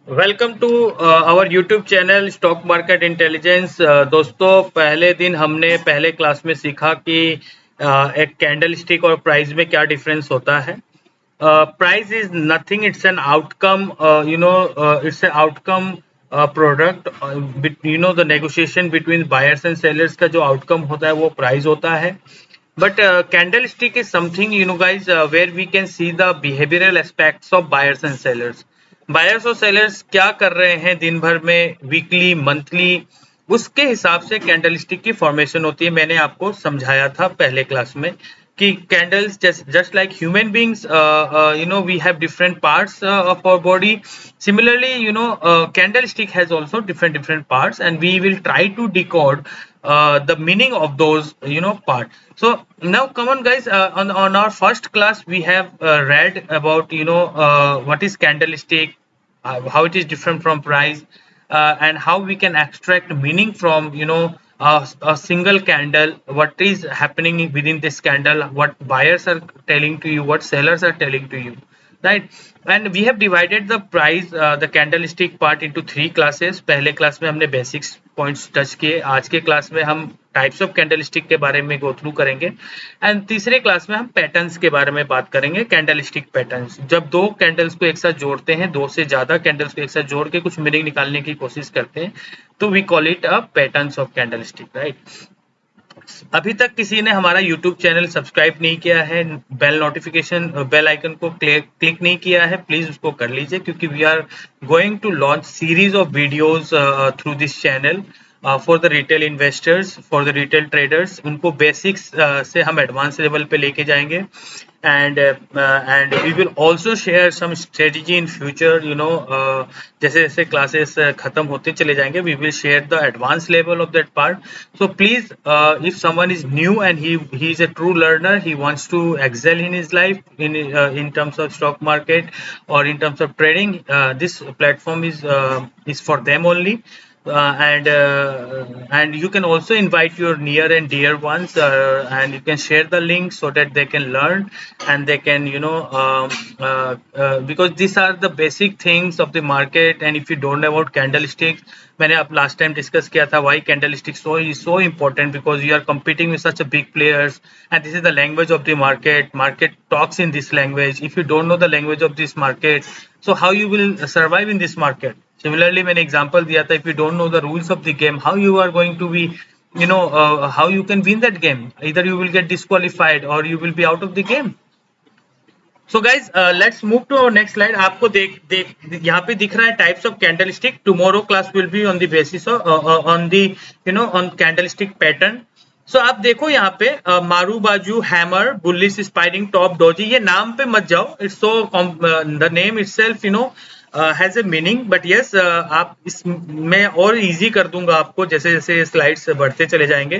Welcome to our YouTube channel stock market intelligence. दोस्तों, पहले दिन हमने पहले क्लास में सीखा कि एक कैंडल स्टिक और प्राइस में क्या डिफरेंस होता है। Price is nothing, it's an outcome, it's an outcome product, the negotiation between buyers and sellers का जो आउटकम होता है वो प्राइस होता है। But candlestick is something, guys, where we can see the behavioral aspects of buyers and sellers. Buyers और sellers क्या कर रहे हैं दिन भर में, वीकली, मंथली, उसके हिसाब से कैंडलस्टिक की फॉर्मेशन होती है। मैंने आपको समझाया था पहले क्लास में कि candles just like human beings, we have different parts of our body. Similarly, candlestick has also different parts, and we will try to decode the meaning of those part. So now come on guys, on our first class we have read about what is candlestick, how it is different from price, and how we can extract meaning from a single candle, what is happening within this candle, what buyers are telling to you, what sellers are telling to you, right? And we have divided the price, the candlestick part into 3 classes. पहले class में हमने basics points touch किए। आज के class में हम types of candlestick के बारे में गो थ्रू करेंगे, एंड तीसरे क्लास में हम पैटर्न्स के बारे में बात करेंगे। कैंडलस्टिक पैटर्न्स, जब दो कैंडल्स को एक साथ जोड़ते हैं, दो से ज्यादा कैंडल्स को एक साथ जोड़ के कुछ मीनिंग निकालने की कोशिश करते हैं, तो we call it a patterns of candlestick, right? अभी तक किसी ने हमारा यूट्यूब चैनल सब्सक्राइब नहीं किया है, बेल आइकन को क्लिक नहीं किया है, प्लीज उसको कर लीजिए, क्योंकि we are going to launch series of videos through this channel for the retail investors, for the retail traders. उनको बेसिक्स से हम एडवांस लेवल पे लेके जाएंगे, and we will also share some strategy in future, जैसे जैसे classes खत्म होते चले जाएंगे, we will share the advanced level of that part. So please, if someone is new and he is a true learner, he wants to excel in his life in terms of stock market or in terms of trading, this platform is for them only. And you can also invite your near and dear ones, and you can share the link so that they can learn, and they can because these are the basic things of the market. And if you don't know about candlesticks, मैंने आप last time discuss किया था why candlesticks so important, because you are competing with such a big players, and this is the language of the market talks in this language. If you don't know the language of this market, so how you will survive in this market? Similarly, मैंने example दिया था, if you don't know the rules of the game, how you are going to be, how you can win that game? Either you will get disqualified or you will be out of the game. So guys, let's move to our next slide. आपको देख यहाँ पे दिख रहा है types of candlestick. Tomorrow class will be on the basis on the on candlestick pattern. So आप देखो यहाँ पे marubozu, hammer, bullish, spinning, top, doji, ये नाम पे मत जाओ. It's so the name itself has a meaning, but yes, आप इसमें और इजी कर दूंगा आपको जैसे जैसे स्लाइड्स बढ़ते चले जाएंगे.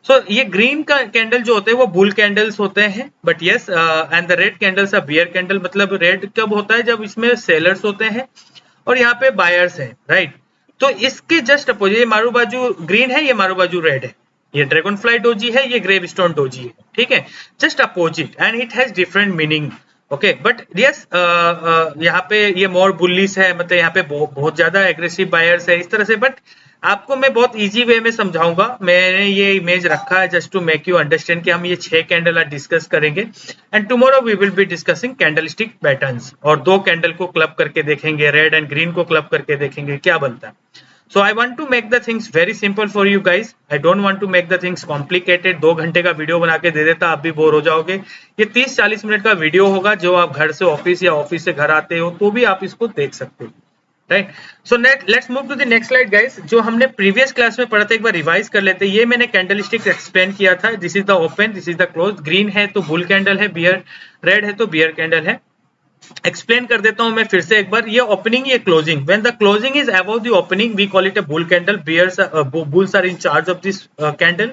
सो ये ग्रीन का कैंडल जो होते हैं वो बुल कैंडल्स होते हैं, but yes, and the red candles are bear candle. मतलब रेड कब होता है? जब इसमें सेलर्स होते हैं और यहाँ पे बायर्स हैं, राइट? तो इसके जस्ट अपोजिट, ये मारू बाजू ग्रीन है, ये मारू बाजू रेड है, ये ड्रैगन फ्लाई डोजी है, ये ग्रेव स्टोन डोजी है, ठीक है? Just opposite, and it has different meaning. Okay, but yes, यहाँ पे ये मोर बुलिश है, मतलब यहाँ पे बहुत ज्यादा एग्रेसिव बायर्स है, इस तरह से. बट आपको मैं बहुत इजी वे में समझाऊंगा. मैंने ये इमेज रखा है just to make you understand कि हम ये 6 कैंडल आज डिस्कस करेंगे, and tomorrow we will be discussing candlestick patterns. और 2 कैंडल को क्लब करके देखेंगे, रेड एंड ग्रीन को क्लब करके देखेंगे क्या बनता है. So I want to make the things very simple for you guys. I don't want to make the things complicated. 2 घंटे का वीडियो बना के दे देता, आप भी बोर हो जाओगे. ये 30-40 मिनट का वीडियो होगा, जो आप घर से ऑफिस या ऑफिस से घर आते हो तो भी आप इसको देख सकते हो, right? So let's move to the next slide guys. जो हमने प्रीवियस क्लास में पढ़ा था एक बार रिवाइज कर लेते हैं. ये मैंने कैंडलस्टिक एक्सप्लेन किया था. This is the open, this is the close. Green है तो बुल कैंडल है, बियर, रेड है तो बियर कैंडल है. एक्सप्लेन कर देता हूं मैं फिर से एक बार. ये ओपनिंग, ये closing. When the closing is above the opening we call it a bull candle. Bulls are in charge of this candle.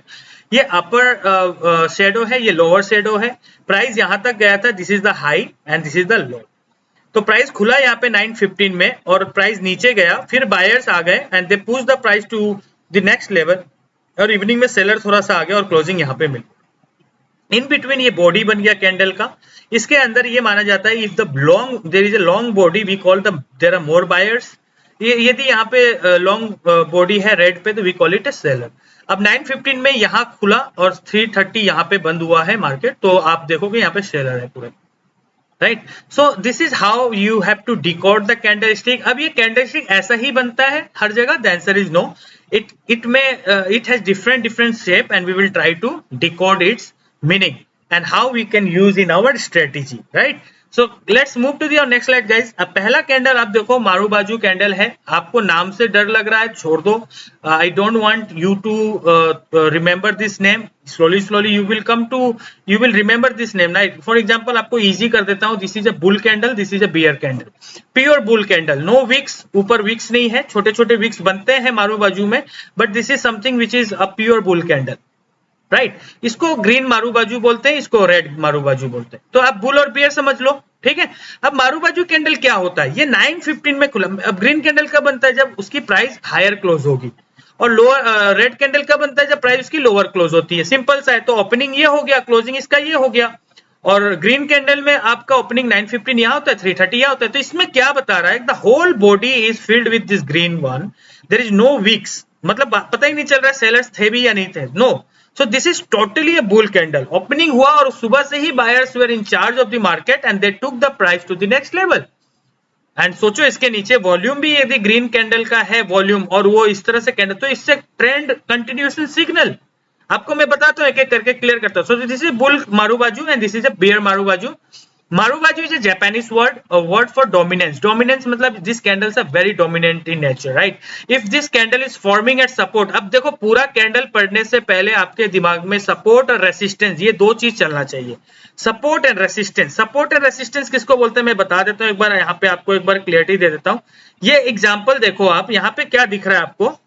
ये अपर शेडो है, ये लोअर शेडो है. प्राइस यहां तक गया था, this is the high and this is the low. तो price खुला यहाँ पे 915 में और प्राइस नीचे गया, फिर बायर्स आ गए and they push the price to the next level, और इवनिंग में सेलर थोड़ा सा आ गया और क्लोजिंग यहाँ पे मिली. इन बिटवीन ये बॉडी बन गया कैंडल का. इसके अंदर ये माना जाता है if the long there is a long body we call the there are more buyers, यदि यहाँ पे लॉन्ग बॉडी है रेड पे तो we call it a seller. अब 9:15 में यहाँ खुला और 3:30 यहाँ पे बंद हुआ है मार्केट, तो आप देखोगे यहाँ पे सेलर है पूरे, right. So this is how you have to decode the candlestick. अब ये कैंडलस्टिक ऐसा ही बनता है हर जगह? The answer is no, it has different shape and we will try to decode its meaning and how we can use in our strategy, right? So let's move to the next slide guys। अब पहला candle आप देखो मारू बाजू candle है, आपको नाम से डर लग रहा है, छोड़ दो। I don't want you to remember this name, slowly you will remember this name, right? For example आपको easy कर देता हूँ, this is a bull candle, this is a bear candle, pure bull candle, no wicks, ऊपर wicks नहीं है, छोटे छोटे wicks बनते हैं मारू बाजू में, but this is something which is a pure bull candle, right. इसको ग्रीन मारू बाजू बोलते हैं, इसको रेड मारू बाजू बोलते हैं। तो आप बुल और बियर समझ लो, ठीक है। अब मारू बाजू कैंडल क्या होता है? ये 9:15 में खुला। अब ग्रीन कैंडल कब बनता है? जब उसकी प्राइस हायर क्लोज होगी। और लोअर रेड कैंडल कब बनता है? जब प्राइस उसकी लोअर क्लोज होती है। सिंपल सा है। तो ओपनिंग ये हो गया, क्लोजिंग इसका ये हो गया। और ग्रीन कैंडल में आपका ओपनिंग 9:15 यहाँ होता है, 3:30 यहाँ होता है। तो इसमें क्या बता रहा है? The whole body is filled with this green one, there is no wicks, मतलब पता ही नहीं चल रहा सेलर्स थे भी या नहीं थे, no. So this is totally a bull candle। Opening हुआ और सुबह से ही buyers were in charge of the market and they took the price to the next level. And सोचो इसके नीचे वॉल्यूम भी यदि ग्रीन कैंडल का है वॉल्यूम और वो इस तरह से कैंडल, तो इससे ट्रेंड कंटिन्यूएशन सिग्नल आपको मैं बताता हूँ, एक एक करके क्लियर करता हूँ। सो this is bull marubozu and this is a bear marubozu. Maru Baju is a Japanese word, a word for dominance। Dominance मतलब these candles are very dominant in nature, right? If this candle is forming at support, अब देखो पूरा candle पढ़ने से पहले आपके दिमाग में सपोर्ट और रेसिस्टेंस, ये दो चीज चलना चाहिए। Support and resistance, support and resistance किसको बोलते हैं मैं बता देता हूँ एक बार, यहाँ पे आपको एक बार क्लियरिटी दे देता हूँ। ये एग्जाम्पल देखो आप, यहाँ पे क्या दिख रहा है आपको?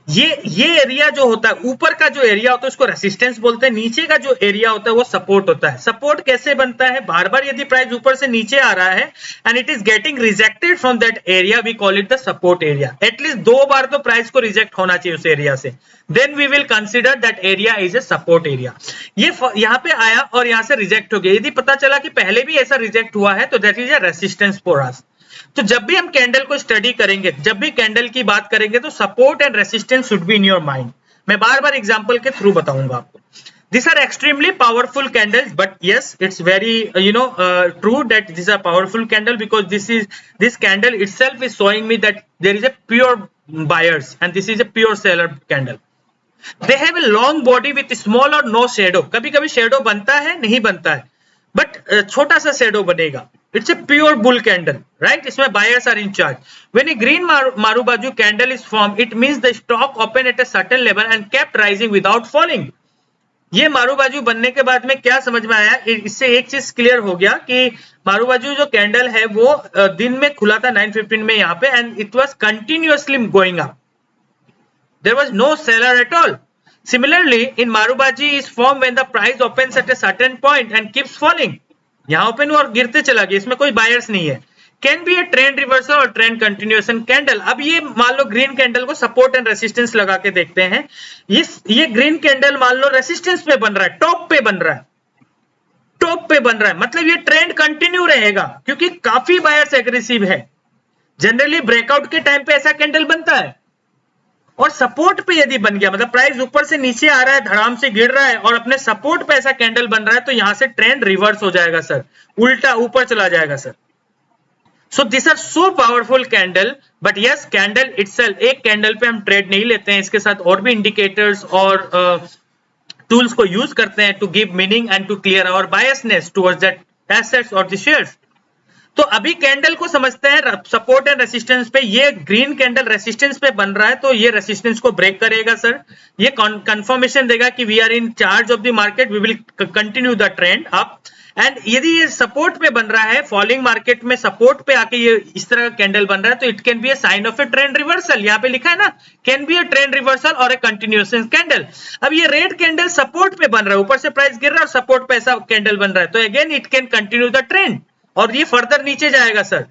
ये एरिया जो होता है, ऊपर का जो एरिया होता है उसको रेसिस्टेंस बोलते हैं, नीचे का जो एरिया होता है वो सपोर्ट होता है। सपोर्ट कैसे बनता है? बार बार यदि प्राइस ऊपर से नीचे आ रहा है and it is getting rejected from that area, we call it the support area. At least 2 बार तो प्राइस को रिजेक्ट होना चाहिए उस एरिया से, then we will consider that area is a support area. ये यहाँ पे आया और यहाँ से रिजेक्ट हो गया। यदि पता चला कि पहले भी ऐसा रिजेक्ट हुआ है तो that is A resistance for us. तो जब भी हम कैंडल को स्टडी करेंगे, जब भी कैंडल की बात करेंगे, तो support and resistance should be in your mind. मैं बार बार एग्जांपल के थ्रू बताऊंगा आपको। These are extremely powerful candles, but yes, it's very true that these are powerful candle because this candle itself is showing me that there is a pure buyers and this is a pure seller candle. They have a long body with small or no shadow। कभी कभी shadow बनता है, नहीं बनता है, but छोटा सा shadow बनेगा। It's a pure bull candle, right? इसमें buyers are in charge. When a green Maru Baju candle is formed, it means the stock opened at a certain level and kept rising without falling। ये मारू बाजू बनने के बाद में क्या समझ में आया? इससे एक चीज क्लियर हो गया कि मारू बाजू जो कैंडल है वो दिन में खुला था 9:15 में यहाँ पे and it was continuously going up, there was no seller at all. Similarly, in Maru Baji is formed when the price opens at a certain point and keeps falling। यहाँ ओपन हुआ और गिरते चला गया, इसमें कोई बायर्स नहीं है। Can be A trend reversal और ट्रेंड कंटिन्यूएशन कैंडल। अब ये मान लो ग्रीन कैंडल को सपोर्ट एंड रेसिस्टेंस लगा के देखते हैं। ये ग्रीन कैंडल मान लो रेसिस्टेंस पे बन रहा है, टॉप पे बन रहा है, टॉप पे बन रहा है, मतलब ये ट्रेंड कंटिन्यू रहेगा क्योंकि काफी बायर्स एग्रेसिव है। जनरली ब्रेकआउट के टाइम पे ऐसा कैंडल बनता है। और सपोर्ट पे यदि बन गया, मतलब प्राइस ऊपर से नीचे आ रहा है, धड़ाम से गिर रहा है और अपने सपोर्ट पे ऐसा कैंडल बन रहा है, तो यहां से ट्रेंड रिवर्स हो जाएगा सर, उल्टा ऊपर चला जाएगा sir. So this are so powerful candle, but yes candle itself, एक कैंडल पे हम ट्रेड नहीं लेते हैं, इसके साथ और भी इंडिकेटर्स और टूल्स को यूज करते हैं to give meaning and to clear our biasness towards that assets और द शेयर्स। तो अभी कैंडल को समझते हैं सपोर्ट एंड रेसिस्टेंस पे। ये ग्रीन कैंडल रेसिस्टेंस पे बन रहा है, तो ये रेसिस्टेंस को ब्रेक करेगा सर, ये कंफर्मेशन देगा कि we are in charge of the market, we will continue the trend up. And यदि ये सपोर्ट पे बन रहा है, फॉलिंग मार्केट में सपोर्ट पे आके ये इस तरह का कैंडल बन रहा है, तो it can be a sign of a trend reversal. यहाँ पे लिखा है ना, can be a trend reversal और ए कंटिन्यूएशन कैंडल। अब ये रेड कैंडल सपोर्ट पे बन रहा है, ऊपर से प्राइस गिर रहा है और सपोर्ट पे ऐसा कैंडल बन रहा है, तो again it can continue the trend और ये फर्दर नीचे जाएगा सर।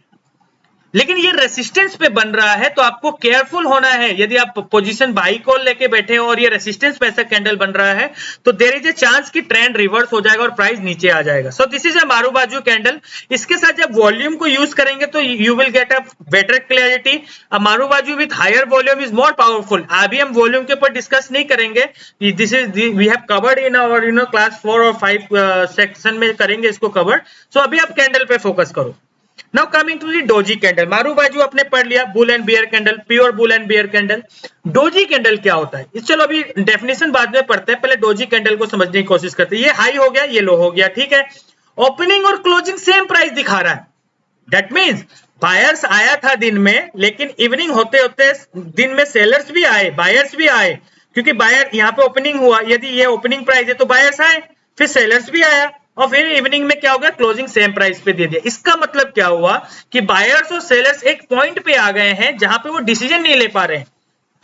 लेकिन ये रेसिस्टेंस पे बन रहा है तो आपको केयरफुल होना है। यदि आप पोजीशन बाई कॉल लेके बैठे हो और ये रेसिस्टेंस पे ऐसा कैंडल बन रहा है तो देयर इज ए चांस कि ट्रेंड रिवर्स हो जाएगा और प्राइस नीचे आ जाएगा। So this is a marubozu candle. इसके साथ जब वॉल्यूम को यूज करेंगे तो you will get a better clarity. Marubozu with higher volume is more powerful. अभी हम वॉल्यूम के ऊपर डिस्कस नहीं करेंगे, this is we have covered in our class 4 और 5 सेक्शन में करेंगे इसको कवर। सो अभी आप कैंडल पे फोकस करो। Now coming to the doji candle. Marubozu आपने पढ़ लिया, bull and bear candle, pure bull and bear candle. Doji candle क्या होता है चलो अभी डेफिनेशन बाद में पढ़ते हैं, पहले डोजी कैंडल को समझने की कोशिश करते हैं। ये हाई हो गया, ये लो हो गया, ठीक है। ओपनिंग और क्लोजिंग सेम प्राइस दिखा रहा है। दैट मीन्स बायर्स आया था दिन में, लेकिन इवनिंग होते होते दिन में सेलर्स भी आए, बायर्स भी आए, क्योंकि बायर यहाँ पे ओपनिंग हुआ, यदि ये ओपनिंग प्राइस है तो बायर्स आए, फिर सेलर्स भी आया और फिर इवनिंग में क्या हो गया, क्लोजिंग सेम प्राइस पे दे दिया। इसका मतलब क्या हुआ कि बायर्स और सेलर्स एक पॉइंट पे आ गए हैं जहां पे वो डिसीजन नहीं ले पा रहे हैं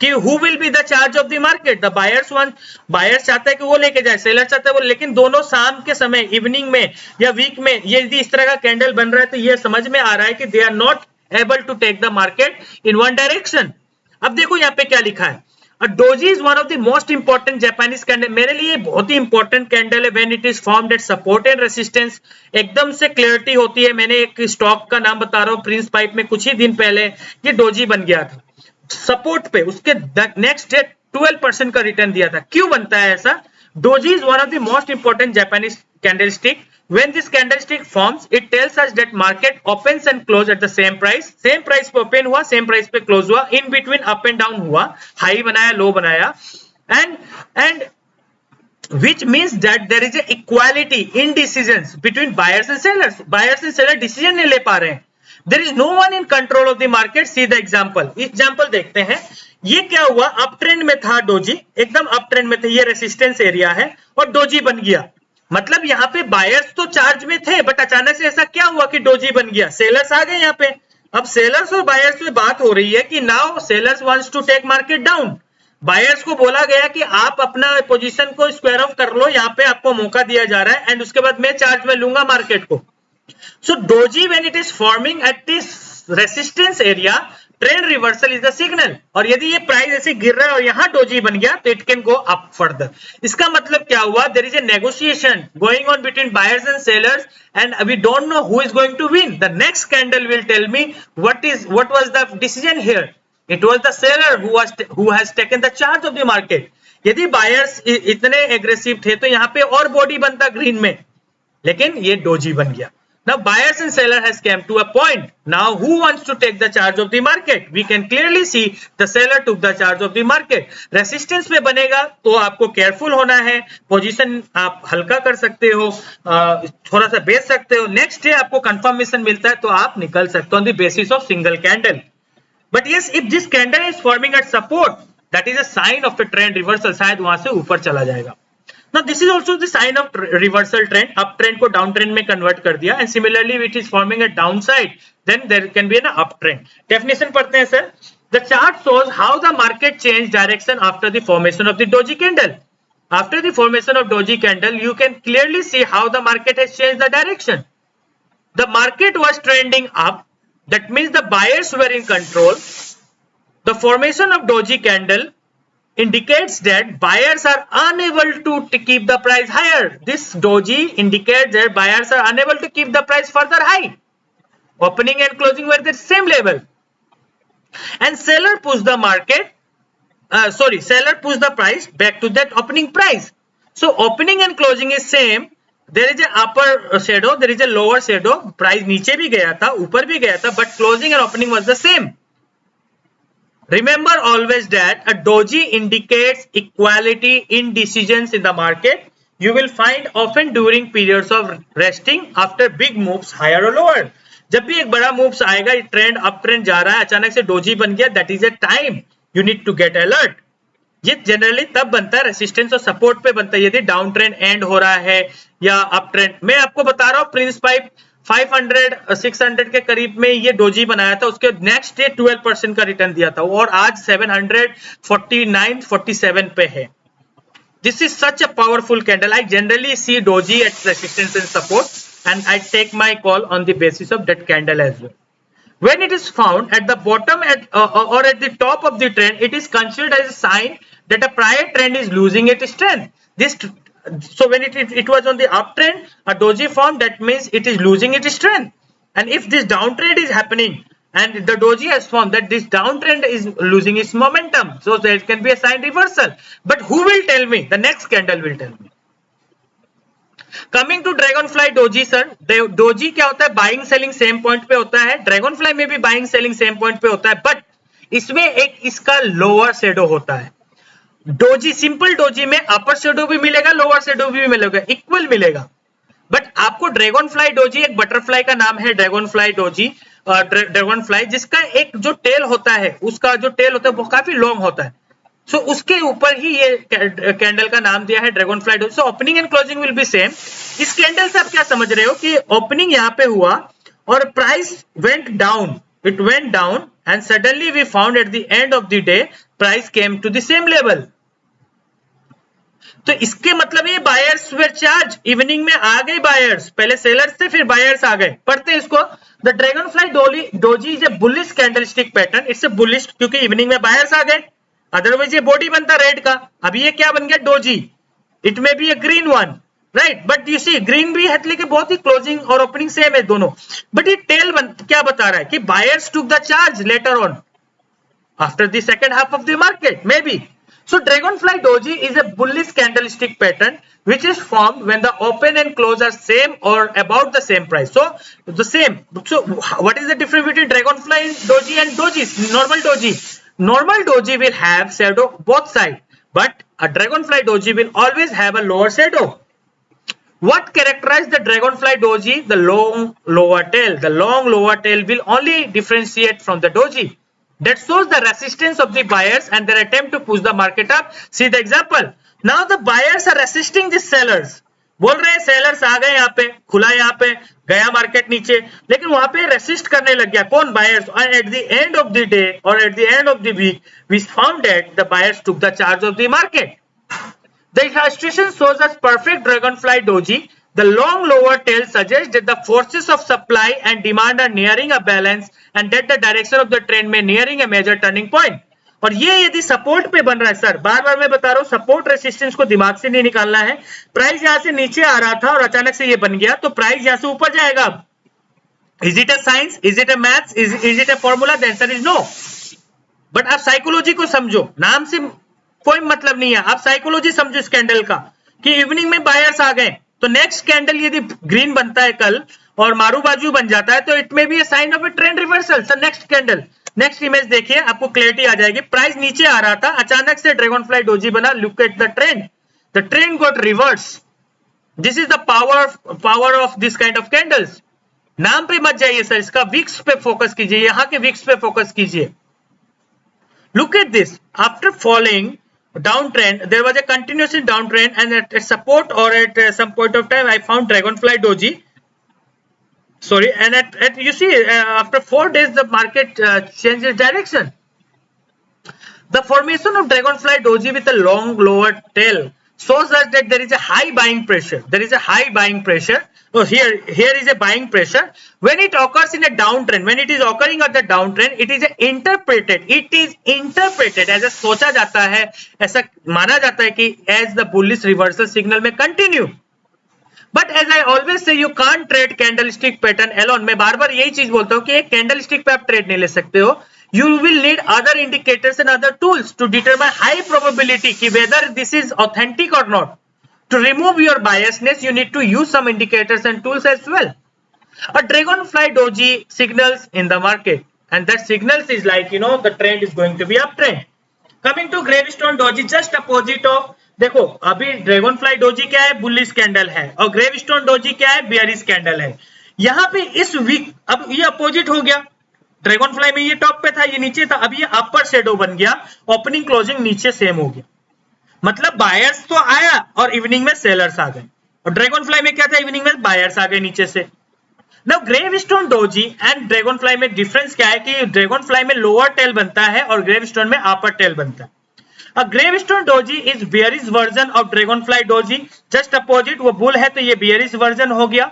कि who will be the charge of the market. The buyers चाहता है कि वो लेके जाए, सेलर चाहता है वो, लेकिन दोनों शाम के समय, इवनिंग में या वीक में यदि इस तरह का कैंडल बन रहा है तो ये समझ में आ रहा है कि they are not able to take the market in one direction. अब देखो यहाँ पे क्या लिखा है, A doji is one of the most important Japanese candle। मेरे लिए बहुत ही इंपॉर्टेंट कैंडल है when it is formed at support and resistance। एकदम से क्लियरिटी होती है। मैंने एक स्टॉक का नाम बता रहा हूँ, प्रिंस पाइप में कुछ ही दिन पहले ये डोजी बन गया था सपोर्ट पे, उसके नेक्स्ट डे 12% का रिटर्न दिया था। क्यों बनता है ऐसा? Doji is one of the most important Japanese candlestick. When this candlestick forms, it tells us that market opens and close at the same price। Same price पे open हुआ, same price पे close हुआ, in between up and down हुआ, high बनाया, low बनाया, and which means that there is a equality in decisions between buyers and sellers। Buyers and sellers decision नहीं ले पा रहे हैं। There is no one in control of the market। See the example। Example देखते हैं। ये क्या हुआ, अप ट्रेंड में था डोजी, एकदम अप ट्रेंड में थे, ये रेसिस्टेंस एरिया है और डोजी बन गया। मतलब यहाँ पे बायर्स तो चार्ज में थे, बट अचानक से ऐसा क्या हुआ कि डोजी बन गया, सेलर्स आ गए यहाँ पे। अब सेलर्स और बायर्स में बात हो रही है कि now sellers wants to take market down. Buyers को बोला गया कि आप अपना पोजीशन को स्क्वायर ऑफ कर लो, यहाँ पे आपको मौका दिया जा रहा है एंड उसके बाद मैं चार्ज में लूंगा मार्केट को। So doji when it is forming at this resistance area, trend reversal is the signal. और यदि ये प्राइस ऐसे गिर रहा है और यहां डोजी बन गया तो it can go up further. इसका मतलब क्या हुआ, there is a negotiation going on between buyers and sellers and we don't know who is going to win. The next candle will tell me what was the decision here। It was the seller who has taken the charge of the market। यदि buyers इतने aggressive थे तो यहाँ पे और body बनता green में, लेकिन ये डोजी बन गया। Now buyers and seller has came to a point। Now who wants to take the charge of the market? We can clearly see the seller took the charge of the market। Resistance पे बनेगा तो आपको careful होना है, position आप हल्का कर सकते हो, थोड़ा सा बेच सकते हो, नेक्स्ट डे आपको कंफर्मेशन मिलता है तो आप निकल सकते हो on the basis of single candle. But yes, if this candle is forming at support, that is a sign of a trend reversal. शायद वहां से ऊपर चला जाएगा। Now this is also the sign of reversal trend। up trend को down trend में convert कर दिया and similarly it is forming a downside, then there can be an up trend। definition पढ़ते हैं sir. The chart shows how the market changed direction after the formation of the doji candle। After the formation of doji candle, you can clearly see how the market has changed the direction। The market was trending up, that means the buyers were in control। The formation of doji candle indicates that buyers are unable to keep the price higher। This doji indicates that buyers are unable to keep the price further high। Opening and closing were the same level and seller pushed the market seller pushed the price back to that opening price। So opening and closing is same। there is a upper shadow, there is a lower shadow। price नीचे भी गया था, ऊपर भी गया था, but closing and opening was the same। Remember always that a doji indicates equality in decisions in the market। You will find often during periods of resting after big moves higher or lower। जब भी एक बड़ा moves आएगा, trend up trend जा रहा है, अचानक से डोजी बन गया, that is a time you need to get alert. ये जनरली तब बनता है, रेसिस्टेंस और सपोर्ट पे बनता है, यदि डाउन ट्रेंड एंड हो रहा है या अप ट्रेंड। मैं आपको बता रहा हूँ प्रिंस पाइप 500-600 के करीब में ये डोजी बनाया था, उसके नेक्स्ट डे 12% का रिटर्न दिया था और आज 749-47 पे है। This is such a powerful candle. I generally see doji at resistance and support and I take my call on the basis of that candle as well. When it is found at the bottom or at the top of the trend, it is considered as a sign that a prior trend is losing its strength. So when it was on the uptrend, a doji formed, that means it is losing its strength. And if this downtrend is happening and the doji has formed, that this downtrend is losing its momentum, so there can be a sign reversal. But who will tell me? The next candle will tell me. Coming to dragonfly doji sir, doji क्या होता है? Buying selling same point पे होता है, dragon fly में भी buying selling same point पे होता है, बट इसमें एक इसका लोअर शेडो होता है. डोजी, सिंपल डोजी में अपर शेडो भी मिलेगा, लोअर शेडो भी मिलेगा, इक्वल मिलेगा. बट आपको ड्रैगन फ्लाई डोजी, एक बटरफ्लाई का नाम है dragon fly doji, dragon fly, जिसका एक जो टेल होता है, उसका जो टेल होता है वो काफी लॉन्ग होता है. सो उसके ऊपर ही ये कैंडल का नाम दिया है dragon fly doji. So opening and closing will be same. इस कैंडल से आप क्या समझ रहे हो कि ओपनिंग यहाँ पे हुआ और price went down, it went down and suddenly we found at the end of the day price came to the same level. तो इसके मतलब ये बायर्स वेर चार्ज, इवनिंग में आ गए बायर्स, पहले सेलर्स थे फिर बायर्स आ गए. पढ़ते हैं इसको. The dragon fly doji is a bullish candlestick pattern. It's a bullish क्योंकि इवनिंग में बायर्स आ गए, अदरवाइज ये बॉडी बनता रेड का. अभी ये क्या बन गया? Doji. It may be a green one, right, but you see green भी है लेकिन बहुत ही क्लोजिंग और ओपनिंग सेम है दोनों. बट ये टेल क्या बता रहा है कि buyers took the charge later on after the second half of the market may be. So dragonfly doji is a bullish candlestick pattern which is formed when the open and close are same or about the same price. So the same. So what is the difference between dragonfly doji and doji? Normal doji. Normal doji will have shadow both sides, but a dragonfly doji will always have a lower shadow. What characterizes the dragonfly doji? The long lower tail. The long lower tail will only differentiate from the doji. That shows the resistance of the buyers and their attempt to push the market up. See the example. Now the buyers are resisting the sellers. बोल रहे हैं sellers आ गए, यहाँ पे खुला, यहाँ पे गया मार्केट नीचे, लेकिन वहां पे रेसिस्ट करने लग गया कौन? Buyers. At the end of the day और at the end of the week we found that the buyers took the charge of the market. The illustration shows us perfect dragonfly doji. The long lower tail suggests that the forces of supply and demand are nearing a balance and that the direction of the trend may nearing a major turning point. और ये यदि support पे बन रहा है sir, बार बार मैं बता रहा हूँ, सपोर्ट रेसिस्टेंस को दिमाग से नहीं निकालना है. प्राइस यहाँ से नीचे आ रहा था और अचानक से ये बन गया, तो प्राइस यहाँ से ऊपर जाएगा. Is it a science? Is it a maths? Is it a formula? The answer is no. But आप साइकोलॉजी को समझो, नाम से कोई मतलब नहीं है, आप साइकोलॉजी समझो इस कैंडल का कि इवनिंग में बायर्स आ गए, तो नेक्स्ट कैंडल यदि ग्रीन बनता है कल और मारू बाजू बन जाता है तो it may be a sign of a trend reversal. Sir next candle, next image देखिए, आपको क्लैरिटी आ जाएगी. प्राइस नीचे आ रहा था, अचानक से ड्रैगनफ्लाई डोजी बना. Look at the trend got reverse. This is the power of this kind of candles. नाम पे मत जाइए सर, इसका विक्स पे फोकस कीजिए, यहाँ के विक्स पे फोकस कीजिए. Look at this. After following downtrend, there was a continuous downtrend and at support or at some point of time I found dragonfly doji. Sorry, and at you see after 4 days the market changes direction. The formation of dragonfly doji with a long lower tail shows us that there is a high buying pressure. There is a high buying pressure. So here is a buying pressure. When it occurs in a downtrend, when it is occurring at the downtrend, it is interpreted as a सोचा जाता है, ऐसा माना जाता है कि as the bullish reversal signal में continue. But as I always say, you can't trade candlestick pattern alone. मैं बार बार यही चीज बोलता हूँ कि एक कैंडलस्टिक पे आप ट्रेड नहीं ले सकते हो. You will need other indicators and other tools to determine high probability कि whether this is authentic or not. To remove your biasness, you need to use some indicators and tools as well. A dragonfly doji signals in the market, and that signals is like, you know, the trend is going to be uptrend. Coming to gravestone doji, just opposite of, देखो अभी Dragonfly doji क्या है? Bullish candle है, और gravestone doji क्या है? Bearish candle है. यहाँ पे इस वीक अब ये अपोजिट हो गया. ड्रैगनफ्लाई में ये टॉप पे था, ये नीचे था, अब ये अपर शेडो बन गया, ओपनिंग क्लोजिंग नीचे सेम हो गया. मतलब बायर्स तो आया और इवनिंग में सेलर्स आ गए. और ड्रैगनफ्लाई में क्या था? इवनिंग में बायर्स आ गए नीचे से. Now gravestone doji and Dragonfly में डिफरेंस क्या है कि ड्रैगनफ्लाई में लोअर टेल बनता है और ग्रेवस्टोन में अपर टेल बनता है. A gravestone doji is bearish version of dragonfly doji. Just opposite, वो बुल है तो ये bearish version हो गया.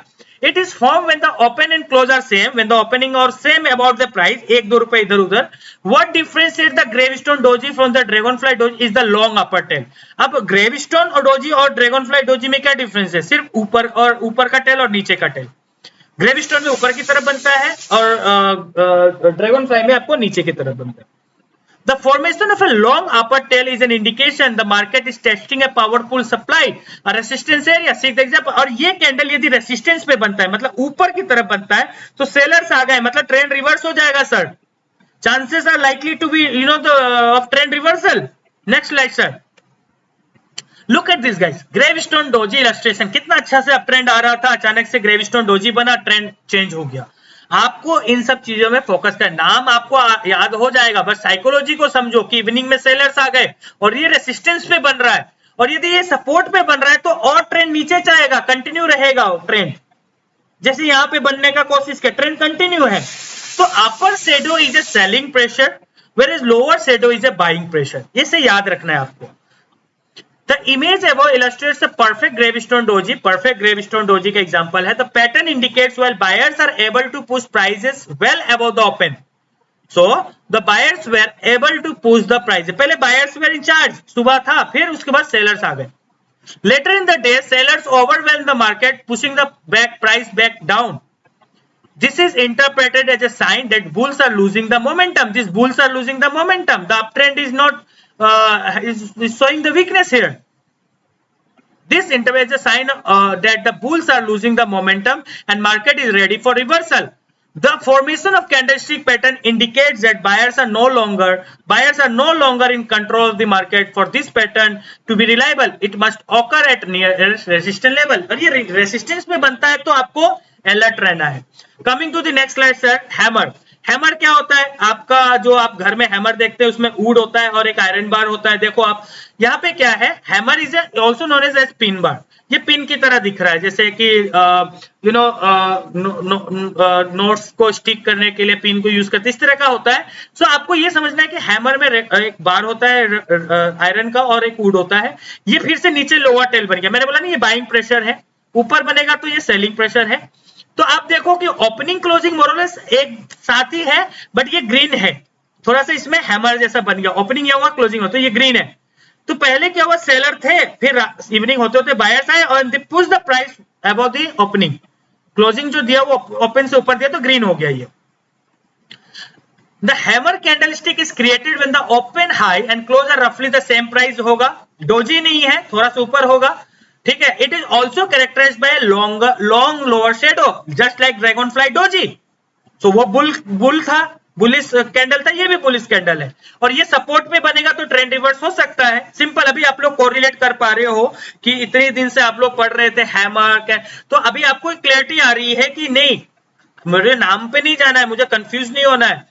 It is formed when the open and close are same, when the opening are same about the price, 1-2 रुपए इधर उधर. What differentiates the gravestone doji from the dragonfly doji is the long upper tail. अब gravestone और doji और dragonfly doji में क्या difference है? सिर्फ ऊपर का tail और नीचे का tail. ग्रेविस्टोन में ऊपर की तरफ बनता है और ड्रैगन फ्लाई में आपको नीचे की तरफ बनता है. The formation of a long upper tail is an indication the market is testing a powerful supply, a resistance area. See the example. और ये कैंडल यदि रेसिस्टेंस पे बनता है, मतलब ऊपर की तरफ बनता है, तो सेलर्स आ गए, मतलब ट्रेंड रिवर्स हो जाएगा sir. Chances are likely to be of trend reversal. Next slide sir. Look at this guys, gravestone doji illustration. कितना अच्छा से अप ट्रेंड आ रहा था, अचानक से ग्रेविस्टोन डोजी बना, ट्रेंड चेंज हो गया. आपको इन सब चीजों में फोकस करना. नाम आपको याद हो जाएगा, बस साइकोलॉजी को समझो कि इवनिंग में सेलर्स आ गए और ये रेसिस्टेंस पे बन रहा है, और यदि ये सपोर्ट पे बन रहा है तो और ट्रेंड नीचे जाएगा, कंटिन्यू रहेगा ट्रेंड. जैसे यहाँ पे बनने का कोशिश किया, ट्रेंड कंटिन्यू है. तो upper shadow is a selling pressure, whereas lower shadow is a buying pressure. इसे याद रखना है आपको. The image above illustrates a perfect gravestone doji. Perfect gravestone doji का example है. The pattern indicates while buyers are able to push prices well above the open. So the buyers were able to push the price. पहले buyers were in charge, सुबह था, फिर उसके बाद sellers आ गए. Later in the day, sellers overwhelmed the market, pushing the price back down. This is interpreted as a sign that bulls are losing the momentum. These bulls are losing the momentum. The uptrend is not is showing the weakness here. This interprets a sign that the bulls are losing the momentum and market is ready for reversal. The formation of candlestick pattern indicates that buyers are no longer in control of the market. For this pattern to be reliable, it must occur at near resistance level. और ये resistance में बनता है तो आपको alert रहना है. Coming to the next slide sir, hammer. Hammer क्या होता है? आपका जो आप घर में हैमर देखते हैं उसमें वुड होता है और एक आयरन बार होता है. देखो आप यहाँ पे क्या है, hammer is also known as pin bar. ये पिन की तरह दिख रहा है, जैसे कि नोट्स को स्टिक करने के लिए पिन को यूज करते, इस तरह का होता है. सो आपको ये समझना है कि हैमर में एक बार होता है आयरन का और एक वुड होता है. ये फिर से नीचे लोअर टेल बन गया. मैंने बोला नहीं, ये बाइंग प्रेशर है. ऊपर बनेगा तो ये सेलिंग प्रेशर है. तो आप देखो कि ओपनिंग क्लोजिंग मोरलेस एक साथ ही है, बट ये ग्रीन है. थोड़ा सा इसमें हैमर जैसा बन गया. ओपनिंग ये हुआ, क्लोजिंग हो, तो ये ग्रीन है. तो पहले क्या हुआ, सेलर थे, फिर इवनिंग होते होते बायर्स आए और दे push the price above the opening. Closing जो दिया वो ओपन से ऊपर दिया तो ग्रीन हो गया ये. The hammer candlestick is created when the open high and close are रफली द सेम प्राइस होगा. डोजी नहीं है, थोड़ा सा ऊपर होगा. ठीक है. It is also characterized by long lower shadow just like dragonfly doji. So वो बुल था, बुलिश कैंडल था, ये भी बुलिश कैंडल है. और ये सपोर्ट में बनेगा तो ट्रेंड रिवर्स हो सकता है. सिंपल. अभी आप लोग कोरिलेट कर पा रहे हो कि इतने दिन से आप लोग पढ़ रहे थे हैमर, तो अभी आपको क्लैरिटी आ रही है कि नहीं, मुझे नाम पे नहीं जाना है, मुझे कंफ्यूज नहीं होना है.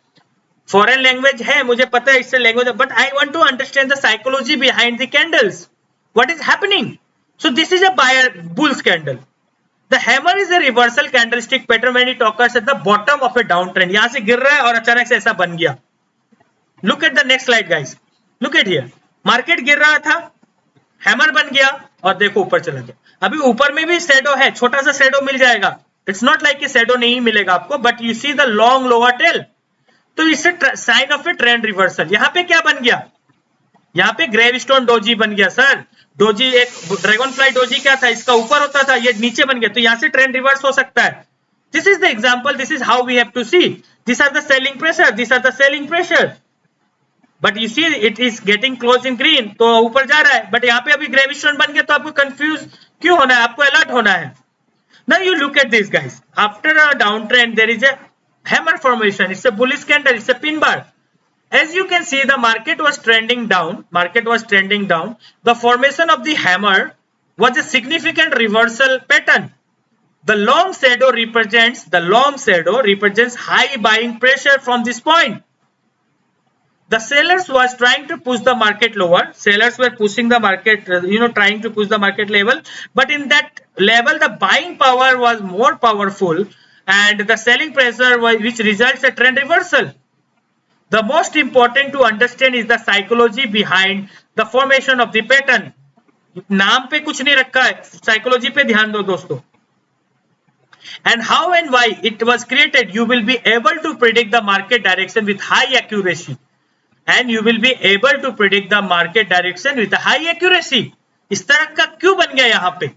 फॉरेन लैंग्वेज है, मुझे पता है इससे language, but I want to understand the psychology behind the candles. What is happening? So this is a buyer bull's candle. The hammer is a reversal candlestick pattern when it occurs at the bottom of a downtrend. यहां से गिर रहा है और अचानक से ऐसा बन गया. Look at the next slide guys. Look at here. Market गिर रहा था, हैमर बन गया और देखो ऊपर चला गया. अभी ऊपर में भी शैडो है, छोटा सा शैडो मिल जाएगा. It's not like कि शैडो नहीं मिलेगा आपको, but you see the long lower tail. तो इससे sign of a trend reversal. यहाँ पे क्या बन गया? यहाँ पे ग्रेविस्टोन डोजी बन गया सर. डोजी एक ड्रैगन फ्लाई डोजी क्या था, इसका ऊपर होता था, ये नीचे बन गया, तो यहां से ट्रेंड रिवर्स हो सकता है. This is the example, this is how we have to see. This are the selling pressure, this are the selling pressure. But you see it is getting close in green, तो ऊपर जा रहा है. But यहाँ पे अभी ग्रेविस्टोन बन गया, तो आपको कंफ्यूज क्यों होना है? आपको अलर्ट होना है. Now you look at this guys. After a down trend there is a hammer formation. It's a bullish candle, it's a pin bar. As you can see, the market was trending down. The formation of the hammer was a significant reversal pattern. The long shadow represents high buying pressure from this point. The sellers was trying to push the market lower. Sellers were pushing the market, trying to push the market level. But in that level, the buying power was more powerful, and the selling pressure which results a trend reversal. The most important to understand is the psychology behind the formation of the pattern. नाम पे कुछ नहीं रखा है, psychology पे ध्यान दो दोस्तों. And how and why it was created, you will be able to predict the market direction with high accuracy. And you will be able to predict the market direction with high accuracy. इस तरह का क्यों बन गया यहाँ पे?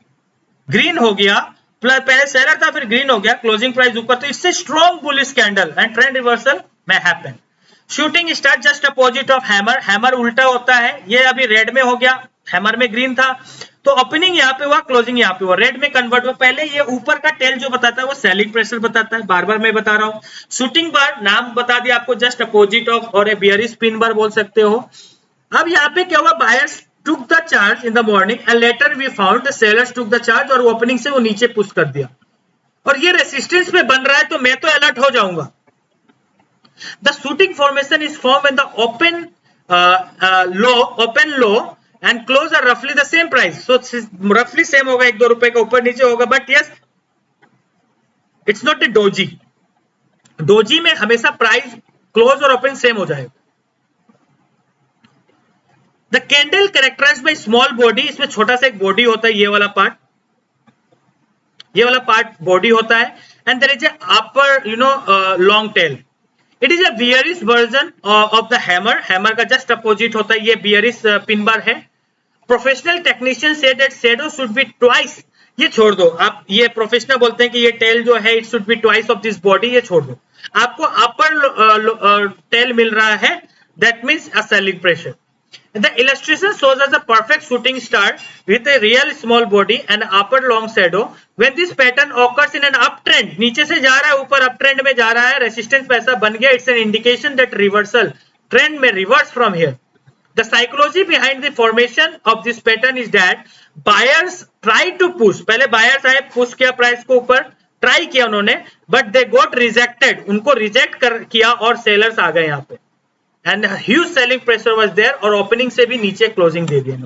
Green हो गया, पहले सेलर था फिर ग्रीन हो गया, क्लोजिंग प्राइस ऊपर, तो इससे strong bullish candle and trend reversal में happen. Shooting star just opposite of hammer, hammer उल्टा होता है, ये अभी रेड में हो गया, हैमर में ग्रीन था, तो ओपनिंग यहाँ पे हुआ, क्लोजिंग यहाँ पे हुआ, रेड में कन्वर्ट हुआ. पहले ये ऊपर का टेल जो बताता है वो सेलिंग प्रेशर बताता है, बार बार मैं बता रहा हूँ. शूटिंग बार नाम बता दिया आपको, जस्ट अपोजिट ऑफ, और ए बियरिश पिन बार बोल सकते हो. अब यहाँ पे क्या हुआ, buyers took the charge in the morning and later we found the sellers took the charge और ओपनिंग से वो नीचे पुश कर दिया, और ये रेसिस्टेंस पे बन रहा है, तो मैं तो अलर्ट हो जाऊंगा. The shooting formation is formed when the open low and close are roughly the same price. So roughly same होगा, 1-2 रुपए का ऊपर नीचे होगा, but yes, it's not a doji. Doji में हमेशा प्राइस क्लोज और ओपन सेम हो जाएगा. The candle characterized by small body, इसमें छोटा सा एक बॉडी होता है, ये वाला पार्ट बॉडी होता है, and there is a upper long tail. It is a bearish version of the hammer, hammer का जस्ट अपोजिट होता है, ये बियरिश पिन बार है. Professional technician said that shadow should be twice, ये छोड़ दो आप, ये प्रोफेशनल बोलते हैं कि ये टेल जो है it should be twice of this body, ये छोड़ दो, आपको अपर टेल मिल रहा है, that means a selling pressure. The illustration shows us a perfect shooting star with a real small body and upper long shadow. When this pattern occurs in an uptrend, नीचे से जा रहा है ऊपर uptrend में जा रहा है, resistance पे ऐसा बन गया, it's an indication that reversal trend may reverse from here. The psychology behind the formation of this pattern is that buyers try to push, पहले buyers आए, push किया प्राइस को ऊपर, ट्राई किया उन्होंने, but they got rejected, उनको reject किया और सेलर्स आ गए यहाँ पे, and huge selling pressure was there, और ओपनिंग से भी नीचे क्लोजिंग दे दिया.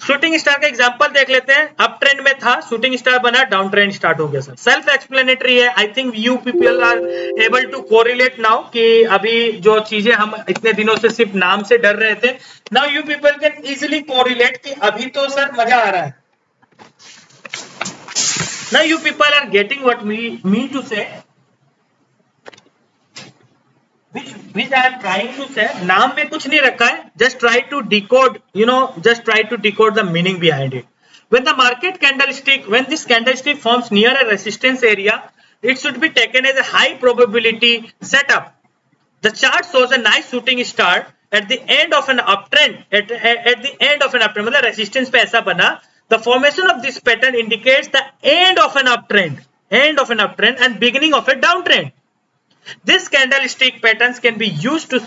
शूटिंग स्टार का एग्जांपल देख लेते हैं. अप ट्रेंड में था, शूटिंग स्टार बना, डाउन ट्रेंड स्टार्ट हो गया. सर सेल्फ एक्सप्लेनेटरी है. I think you people are able to correlate now, कि अभी जो चीजें हम इतने दिनों से सिर्फ नाम से डर रहे थे, now you people can easily correlate कि अभी तो सर मजा आ रहा है. Now you people are getting what we mean to say, which I am trying to say. नाम में कुछ नहीं रखा है, just try to decode, just try to decode the meaning behind it. When the market candlestick, when this candlestick forms near a resistance area, it should be taken as a high probability setup. The chart shows a nice shooting star at the end of an uptrend. At the end of an uptrend, मतलब resistance पे ऐसा बना. The formation of this pattern indicates the end of an uptrend, and beginning of a downtrend. This candlestick patterns can be used to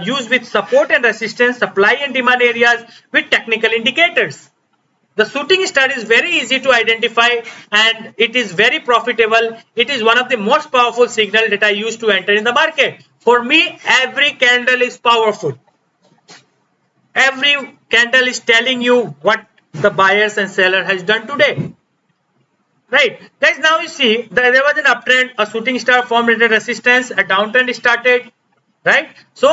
use with support and resistance, supply and demand areas with technical indicators. The shooting star is very easy to identify and it is very profitable. It is one of the most powerful signals that I use to enter in the market. For me, every candle is powerful. Every candle is telling you what the buyers and seller has done today. Right, guys, now you see there was an uptrend, a shooting star formed at a resistance, a downtrend started, right? So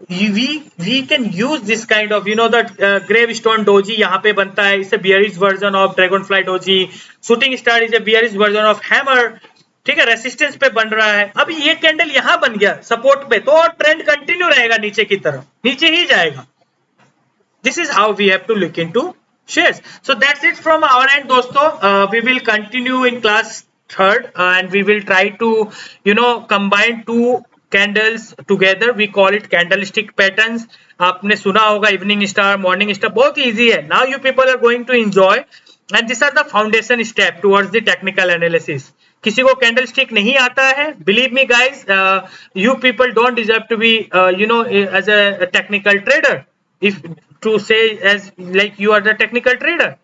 we can use this kind of, the gravestone doji यहाँ पे बनता है, it's a bearish version of dragonfly doji. Shooting star is a bearish version of hammer. ठीक है, resistance पे बन रहा है. अब ये कैंडल यहाँ बन गया सपोर्ट पे, तो ट्रेंड कंटिन्यू रहेगा नीचे की तरफ, नीचे ही जाएगा. This is how we have to look into shares. So that's it from our end, दोस्तों. We will continue in class 3rd and we will try to combine two candles together. We call it candlestick patterns. आपने सुना होगा evening star, morning star, बहुत easy है. Now you people are going to enjoy and these are the foundation step towards the technical analysis. किसी को candlestick नहीं आता है, believe me guys, you people don't deserve to be as a technical trader, if to say as like you are the technical trader.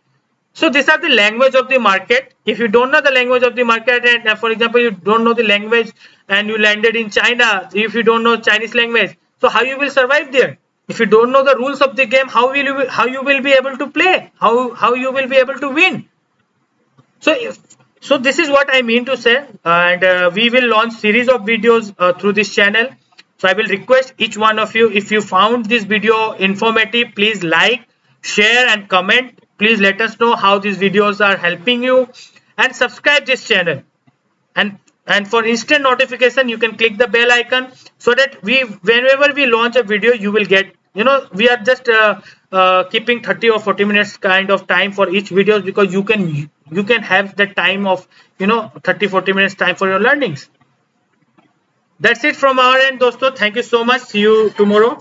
So these are the language of the market. If you don't know the language of the market, and for example you don't know the language and you landed in China, if you don't know Chinese language, so how you will survive there? If you don't know the rules of the game, how you will be able to play, how you will be able to win? So this is what I mean to say, and we will launch series of videos through this channel. So I will request each one of you, if you found this video informative, please like, share and comment. Please let us know how these videos are helping you, and subscribe this channel. and for instant notification you can click the bell icon, so that we whenever we launch a video you will get, we are just keeping 30 or 40 minutes kind of time for each video, because you can have the time of 30-40 minutes time for your learnings. That's it from our end, dosto. Thank you so much. See you tomorrow.